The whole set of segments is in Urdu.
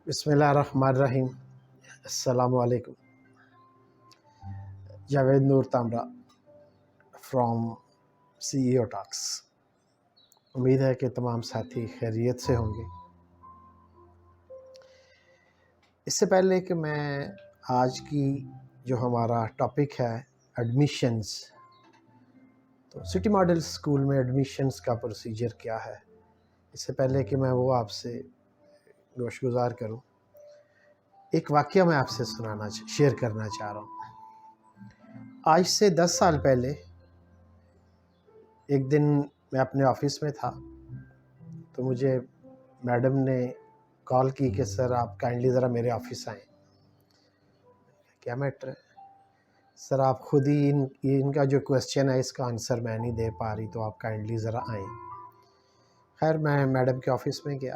بسم اللہ الرحمن الرحیم۔ السلام علیکم۔ جاوید نور تامرا فرام سی ای او ٹاکس۔ امید ہے کہ تمام ساتھی خیریت سے ہوں گے۔ اس سے پہلے کہ میں آج کی جو ہمارا ٹاپک ہے ایڈمیشنز، تو سٹی ماڈل اسکول میں ایڈمیشنز کا پروسیجر کیا ہے، اس سے پہلے کہ میں وہ آپ سے گوش گزار کروں، ایک واقعہ میں آپ سے شیئر کرنا چاہ رہا ہوں۔ آج سے 10 سال پہلے ایک دن میں اپنے آفس میں تھا، تو مجھے میڈم نے کال کی کہ سر آپ کائنڈلی ذرا میرے آفس آئیں۔ کیا میٹر ہے؟ سر آپ خود ہی ان کا جو کویسچن ہے اس کا آنسر میں نہیں دے پا رہی، تو آپ کائنڈلی ذرا آئیں۔ خیر میں میڈم کے آفس میں گیا،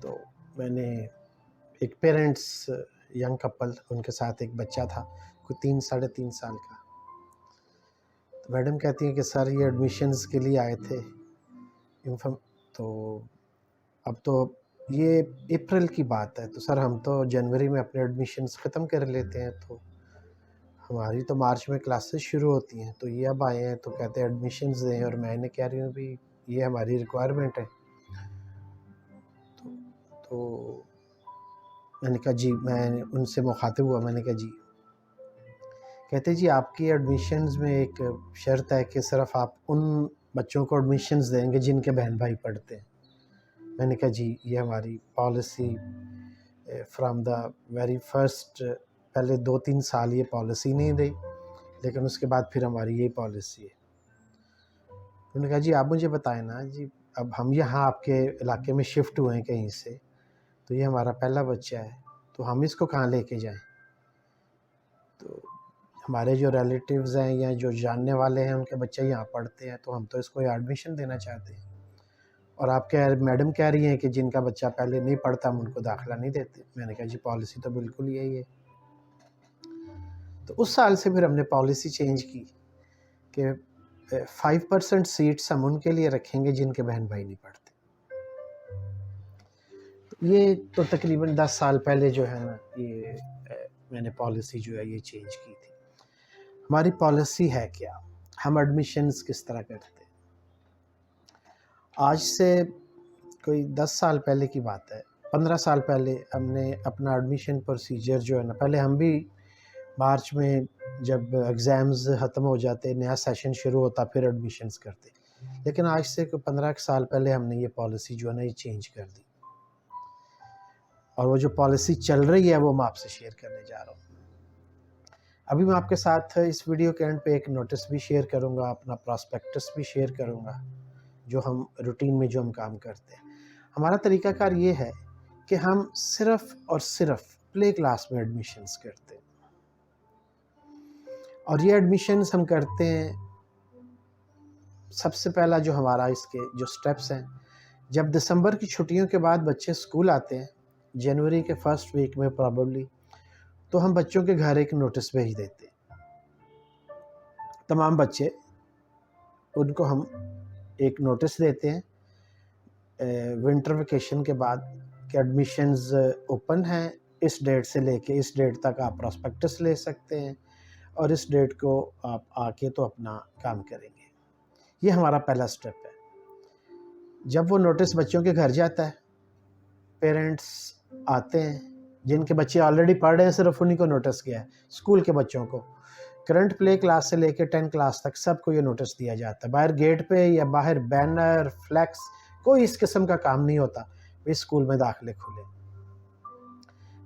تو میں نے ایک پیرنٹس ینگ کپل، ان کے ساتھ ایک بچہ تھا کوئی 3 ساڑھے 3 سال کا۔ تو میڈم کہتی ہیں کہ سر یہ ایڈمیشنز کے لیے آئے تھے، تو اب تو یہ اپریل کی بات ہے، تو سر ہم تو جنوری میں اپنے ایڈمیشنز ختم کر لیتے ہیں، تو ہماری تو مارچ میں کلاسز شروع ہوتی ہیں، تو یہ اب آئے ہیں تو کہتے ہیں ایڈمیشنز دیں، اور میں نے کہہ رہی ہوں بھی یہ ہماری ریکوائرمنٹ ہے۔ تو میں نے کہا جی، میں ان سے مخاطب ہوا، میں نے کہا جی، کہتے جی آپ کی ایڈمیشنز میں ایک شرط ہے کہ صرف آپ ان بچوں کو ایڈمیشنز دیں گے جن کے بہن بھائی پڑھتے ہیں۔ میں نے کہا جی یہ ہماری policy from the very first, پہلے 2-3 سال یہ پالیسی نہیں دی، لیکن اس کے بعد پھر ہماری یہی پالیسی ہے۔ انہوں نے کہا جی آپ مجھے بتائیں نا جی، اب ہم یہاں آپ کے علاقے میں شفٹ ہوئے ہیں کہیں سے، تو یہ ہمارا پہلا بچہ ہے، تو ہم اس کو کہاں لے کے جائیں؟ تو ہمارے جو ریلیٹیوز ہیں یا جو جاننے والے ہیں ان کے بچے یہاں پڑھتے ہیں، تو ہم تو اس کو ایڈمیشن دینا چاہتے ہیں، اور آپ میڈم کہہ رہی ہیں کہ جن کا بچہ پہلے نہیں پڑھتا ہم ان کو داخلہ نہیں دیتے۔ میں نے کہا جی پالیسی تو بالکل یہی ہے۔ تو اس سال سے پھر ہم نے پالیسی چینج کی کہ 5% سیٹس ہم ان کے لیے رکھیں گے جن کے بہن بھائی نہیں پڑھتے۔ یہ تو تقریباً 10 سال پہلے جو ہے نا، یہ میں نے پالیسی جو ہے یہ چینج کی تھی۔ ہماری پالیسی ہے کیا، ہم ایڈمیشنز کس طرح کرتے ہیں؟ آج سے کوئی 10 سال پہلے کی بات ہے، 15 سال پہلے ہم نے اپنا ایڈمیشن پروسیجر جو ہے نا، پہلے ہم بھی مارچ میں جب ایگزامز ختم ہو جاتے، نیا سیشن شروع ہوتا، پھر ایڈمیشنز کرتے، لیکن آج سے کوئی 15 سال پہلے ہم نے یہ پالیسی جو ہے نا یہ چینج کر دی، اور وہ جو پالیسی چل رہی ہے وہ میں آپ سے شیئر کرنے جا رہا ہوں۔ ابھی میں آپ کے ساتھ اس ویڈیو کے اینڈ پہ ایک نوٹس بھی شیئر کروں گا، اپنا پراسپیکٹس بھی شیئر کروں گا، جو ہم روٹین میں جو ہم کام کرتے ہیں۔ ہمارا طریقہ کار یہ ہے کہ ہم صرف اور صرف پلے کلاس میں ایڈمیشنز کرتے ہیں، اور یہ ایڈمیشنز ہم کرتے ہیں، سب سے پہلا جو ہمارا اس کے جو سٹیپس ہیں، جب دسمبر کی چھٹیوں کے بعد بچے اسکول آتے ہیں، جنوری کے فرسٹ ویک میں پرابیبلی، تو ہم بچوں کے گھر ایک نوٹس بھیج دیتے ہیں۔ تمام بچے، ان کو ہم ایک نوٹس دیتے ہیں ونٹر ویکیشن کے بعد کہ ایڈمیشنز اوپن ہیں، اس ڈیٹ سے لے کے اس ڈیٹ تک آپ پراسپیکٹس لے سکتے ہیں، اور اس ڈیٹ کو آپ آ کے تو اپنا کام کریں گے۔ یہ ہمارا پہلا سٹیپ ہے۔ جب وہ نوٹس بچوں کے گھر جاتا ہے، پیرنٹس آتے ہیں، جن کے بچے آلریڈی پڑھ رہے ہیں صرف انہی کو نوٹس گیا ہے، اسکول کے بچوں کو کرنٹ پلے کلاس سے لے کے 10 کلاس تک سب کو یہ نوٹس دیا جاتا ہے۔ باہر گیٹ پہ یا باہر بینر فلیکس کوئی اس قسم کا کام نہیں ہوتا، وہ اسکول میں داخلے کھلے۔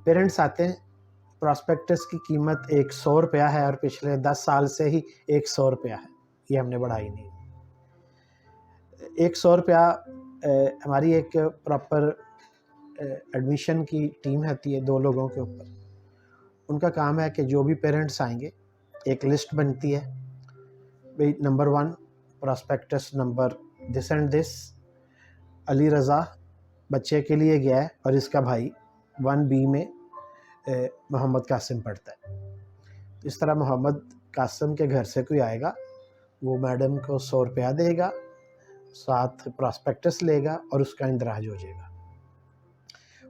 پیرنٹس آتے ہیں، پراسپیکٹس کی قیمت 100 روپیہ ہے، اور پچھلے 10 سال سے ہی 100 روپیہ ہے، یہ ہم نے بڑھائی نہیں۔ 100 روپیہ ہماری ایک پراپر ایڈمیشن کی ٹیم ہوتی ہے 2 لوگوں کے اوپر، ان کا کام ہے کہ جو بھی پیرنٹس آئیں گے ایک لسٹ بنتی ہے، بھئی نمبر 1 پراسپیکٹس نمبر دس اینڈ دس علی رضا بچے کے لیے گیا ہے، اور اس کا بھائی 1B میں محمد قاسم پڑھتا ہے۔ اس طرح محمد قاسم کے گھر سے کوئی آئے گا، وہ میڈم کو 100 روپیہ دے گا، ساتھ پراسپیکٹس لے گا، اور اس کا اندراج ہو جائے گا۔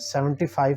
75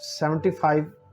75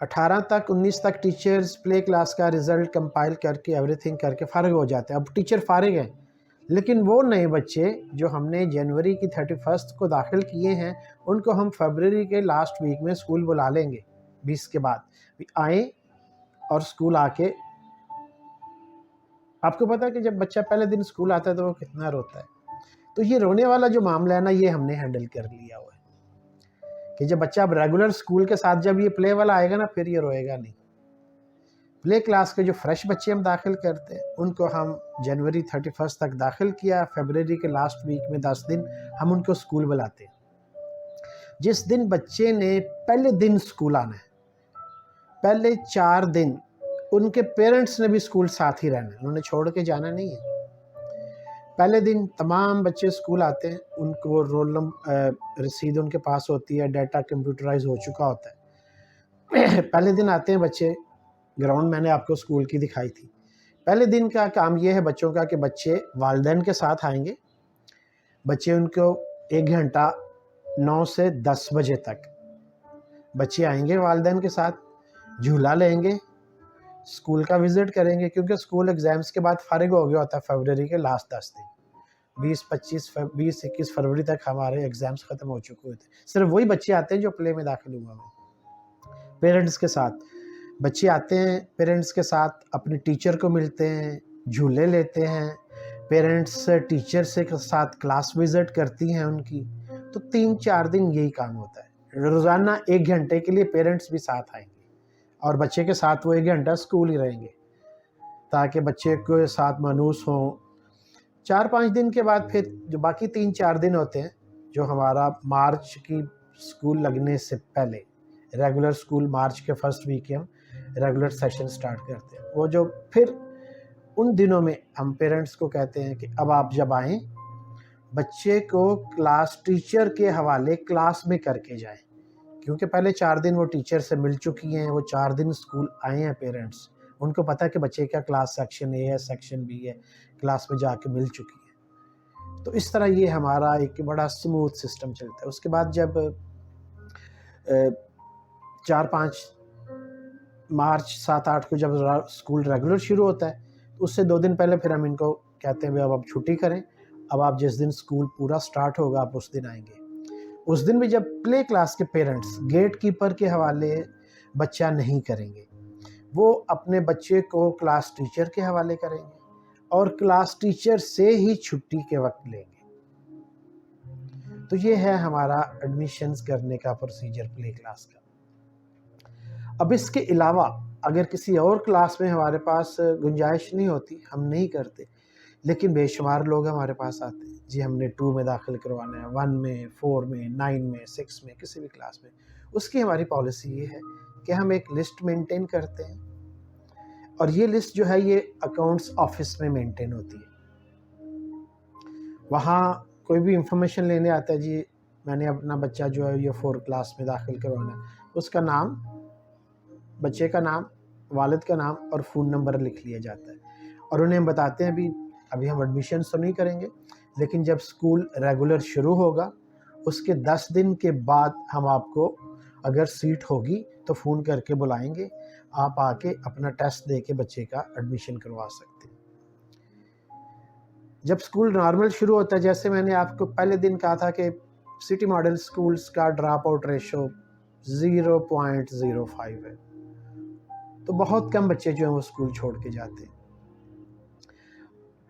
18 تک 19 تک ٹیچرز پلے کلاس کا رزلٹ کمپائل کر کے ایوری تھنگ کر کے فارغ ہو جاتے ہیں. اب ٹیچر فارغ ہیں، لیکن وہ نئے بچے جو ہم نے جنوری کی 31 کو داخل کیے ہیں ان کو ہم فیبرری کے لاسٹ ویک میں اسکول بلا لیں گے. 20 کے بعد آئیں اور اسکول آ کے، آپ کو پتہ ہے کہ جب بچہ پہلے دن اسکول آتا ہے تو وہ کتنا روتا ہے. تو یہ رونے والا جو معاملہ ہے نا، یہ ہم نے ہینڈل کر لیا ہوا ہے کہ جب بچہ اب ریگولر اسکول کے ساتھ جب یہ پلے والا آئے گا نا، پھر یہ روئے گا نہیں. پلے کلاس کے جو فریش بچے ہم داخل کرتے ہیں ان کو ہم جنوری 31 تک داخل کیا، فیبرری کے لاسٹ ویک میں 10 دن ہم ان کو اسکول بلاتے ہیں. جس دن بچے نے پہلے دن اسکول آنا ہے، پہلے 4 دن ان کے پیرنٹس نے بھی اسکول ساتھ ہی رہنا ہے، انہوں نے چھوڑ کے جانا نہیں ہے. پہلے دن تمام بچے اسکول آتے ہیں، ان کو رول رسید ان کے پاس ہوتی ہے، ڈیٹا کمپیوٹرائز ہو چکا ہوتا ہے. پہلے دن آتے ہیں بچے، گراؤنڈ میں نے آپ کو اسکول کی دکھائی تھی. پہلے دن کا کام یہ ہے بچوں کا کہ بچے والدین کے ساتھ آئیں گے. بچے ان کو 1 گھنٹہ 9 سے 10 بجے تک بچے آئیں گے والدین کے ساتھ، جھولا لیں گے، اسکول کا وزٹ کریں گے، کیونکہ اسکول ایگزامز کے بعد فارغ ہو گیا ہوتا ہے فیبرری کے لاسٹ 10 دن. 20-21 فروری تک ہمارے ایگزامز ختم ہو چکے ہوتے ہیں. صرف وہی بچے آتے ہیں جو پلے میں داخل ہوا ہیں. پیرنٹس کے ساتھ بچے آتے ہیں، پیرنٹس کے ساتھ اپنے ٹیچر کو ملتے ہیں، جھولے لیتے ہیں، پیرنٹس ٹیچر سے ساتھ کلاس وزٹ کرتی ہیں ان کی. تو 3-4 دن یہی کام ہوتا ہے. روزانہ 1 گھنٹے کے لیے پیرنٹس بھی ساتھ آئیں گے اور بچے کے ساتھ وہ 1 گھنٹہ اسکول ہی رہیں گے تاکہ بچے کے ساتھ مانوس ہوں. 4-5 دن کے بعد پھر جو باقی 3-4 دن ہوتے ہیں، جو ہمارا مارچ کی اسکول لگنے سے پہلے ریگولر اسکول، مارچ کے فرسٹ ویک ہم ریگولر سیشن سٹارٹ کرتے ہیں. وہ جو پھر ان دنوں میں ہم پیرنٹس کو کہتے ہیں کہ اب آپ جب آئیں بچے کو کلاس ٹیچر کے حوالے کلاس میں کر کے جائیں، کیونکہ پہلے 4 دن وہ ٹیچر سے مل چکی ہیں، وہ 4 دن اسکول آئے ہیں پیرنٹس، ان کو پتہ ہے کہ بچے کا کلاس سیکشن اے ہے، سیکشن بی ہے، کلاس میں جا کے مل چکی ہے. تو اس طرح یہ ہمارا ایک بڑا سموتھ سسٹم چلتا ہے. اس کے بعد جب 4-5 مارچ 7-8 کو جب اسکول ریگولر شروع ہوتا ہے تو اس سے 2 دن پہلے پھر ہم ان کو کہتے ہیں اب آپ چھٹی کریں، اب آپ جس دن اسکول پورا سٹارٹ ہوگا آپ اس دن آئیں گے. اس دن بھی جب پلے کلاس کے پیرنٹس گیٹ کیپر کے حوالے بچہ نہیں کریں گے، وہ اپنے بچے کو کلاس ٹیچر کے حوالے کریں گے اور کلاس ٹیچر سے ہی چھٹی کے وقت لیں گے. تو یہ ہے ہمارا ایڈمیشنز کرنے کا پروسیجر پلے کلاس کا. اب اس کے علاوہ اگر کسی اور کلاس میں ہمارے پاس گنجائش نہیں ہوتی، ہم نہیں کرتے، لیکن بے شمار لوگ ہمارے پاس آتے ہیں، جی ہم نے 2 میں داخل کروانا ہے، 1 میں، 4 میں، 9 میں، 6 میں، کسی بھی کلاس میں. اس کی ہماری پالیسی یہ ہے کہ ہم ایک لسٹ مینٹین کرتے ہیں اور یہ لسٹ جو ہے یہ اکاؤنٹس آفس میں مینٹین ہوتی ہے. وہاں کوئی بھی انفارمیشن لینے آتا ہے، جی میں نے اپنا بچہ جو ہے یہ 4 کلاس میں داخل کروانا ہے، اس کا نام، بچے کا نام، والد کا نام اور فون نمبر لکھ لیا جاتا ہے اور انہیں ہم بتاتے ہیں ابھی ہم ایڈمیشنز تو نہیں کریں گے، لیکن جب اسکول ریگولر شروع ہوگا اس کے 10 دن کے بعد ہم آپ کو اگر سیٹ ہوگی تو فون کر کے بلائیں گے، آپ آ کے اپنا ٹیسٹ دے کے بچے کا ایڈمیشن کروا سکتے ہیں. جب اسکول نارمل شروع ہوتا ہے، جیسے میں نے آپ کو پہلے دن کہا تھا کہ سٹی ماڈل اسکولز کا ڈراپ آؤٹ ریشو 0.05 ہے، تو بہت کم بچے جو ہیں وہ اسکول چھوڑ کے جاتے ہیں.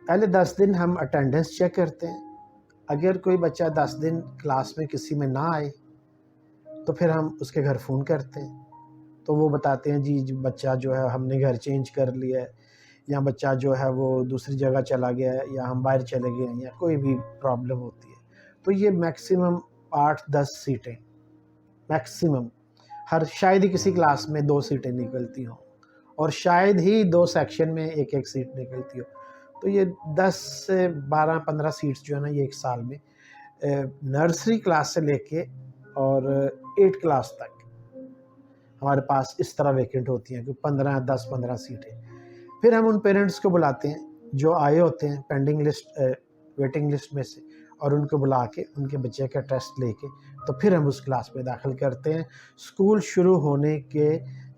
پہلے 10 دن ہم اٹینڈنس چیک کرتے ہیں. اگر کوئی بچہ 10 دن کلاس میں کسی میں نہ آئے تو پھر ہم اس کے گھر فون کرتے ہیں، تو وہ بتاتے ہیں جی بچہ جو ہے ہم نے گھر چینج کر لیا ہے، یا بچہ جو ہے وہ دوسری جگہ چلا گیا ہے، یا ہم باہر چلے گئے ہیں، یا کوئی بھی پرابلم ہوتی ہے. تو یہ میکسیمم 8-10 سیٹیں میکسیمم، شاید ہی کسی کلاس میں 2 سیٹیں نکلتی ہوں اور شاید ہی 2 سیکشن میں 1 سیٹ نکلتی ہو. تو یہ 10 سے 12-15 سیٹس جو ہے نا یہ ایک سال میں نرسری کلاس سے لے کے اور 8 کلاس تک ہمارے پاس اس طرح ویکنٹ ہوتی ہیں کہ 10-15 سیٹیں. پھر ہم ان پیرنٹس کو بلاتے ہیں جو آئے ہوتے ہیں پینڈنگ لسٹ ویٹنگ لسٹ میں سے، اور ان کو بلا کے ان کے بچے کا ٹیسٹ لے کے تو پھر ہم اس کلاس میں داخل کرتے ہیں. اسکول شروع ہونے کے